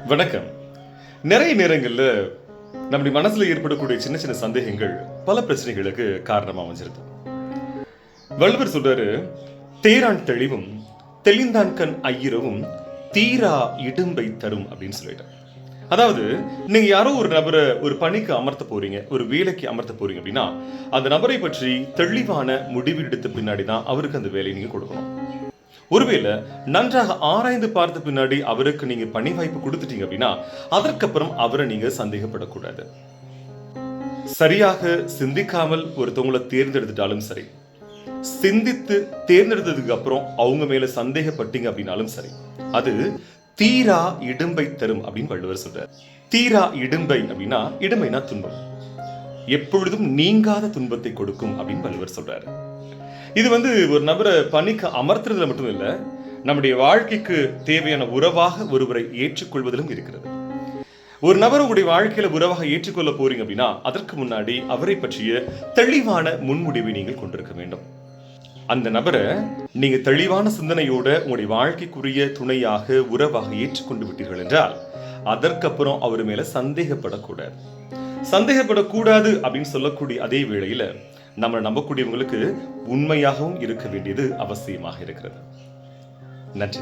வணக்கம். நிறைய நேரங்கள்ல நம்முடைய மனசுல ஏற்படக்கூடிய சின்ன சின்ன சந்தேகங்கள் பல பிரச்சனைகளுக்கு காரணமா அமைஞ்சிருது. வள்ளுவர் சொல்றாரு, தேரான் தெளிவும் தெளிந்தான் கண் ஐயிரவும் தீரா இடும்பை தரும் அப்படின்னு சொல்லிட்டு. அதாவது, நீங்க யாரோ ஒரு நபரை ஒரு பணிக்கு அமர்த்த போறீங்க, ஒரு வேலைக்கு அமர்த்த போறீங்க அப்படின்னா அந்த நபரை பற்றி தெளிவான முடிவு எடுத்த பின்னாடி தான் அவருக்கு அந்த வேலையை நீங்க கொடுக்கணும். ஒருவேளை நன்றாக ஆராய்ந்து பார்த்த பின்னாடி அவருக்கு நீங்க பணி வாய்ப்பு கொடுத்துட்டீங்க அப்படின்னா அதற்கப்புறம் அவரை நீங்க சந்தேகப்படக்கூடாது. சரியாக சிந்திக்காமல் ஒருத்தவங்களை தேர்ந்தெடுத்துட்டாலும் சரி, சிந்தித்து தேர்ந்தெடுத்ததுக்கு அப்புறம் அவங்க மேல சந்தேகப்பட்டீங்க அப்படின்னாலும் சரி, அது தீரா இடும்பை தரும் அப்படின்னு வள்ளுவர் சொல்றார். தீரா இடும்பை அப்படின்னா, இடும்பைனா துன்பம், எப்பொழுதும் நீங்காத துன்பத்தை கொடுக்கும் அப்படின்னு வள்ளுவர் சொல்றாரு. இது ஒரு நபரை பணிக்கு அமர்த்துறதுல மட்டும் இல்ல, நம்முடைய வாழ்க்கைக்கு தேவையான உறவாக ஒருவரை ஏற்றுக்கொள்வதிலும் இருக்கிறது. ஒரு நபர் உங்களுடைய வாழ்க்கையில உறவாக ஏற்றுக்கொள்ள போறீங்க அப்படின்னா அதற்கு முன்னாடி அவரை பற்றிய தெளிவான முன்முடிவை நீங்கள் கொண்டிருக்க வேண்டும். அந்த நபரை நீங்க தெளிவான சிந்தனையோட உங்களுடைய வாழ்க்கைக்குரிய துணையாக உறவாக ஏற்றுக்கொண்டு விட்டீர்கள் என்றால் அதற்கப்புறம் அவர் மேல சந்தேகப்படக்கூடாது. சந்தேகப்படக்கூடாது அப்படின்னு சொல்லக்கூடிய அதே வேளையில நம்ம நம்பக்கூடியவங்களுக்கு உண்மையாகவும் இருக்க வேண்டியது அவசியமாக இருக்கிறது. நன்றி.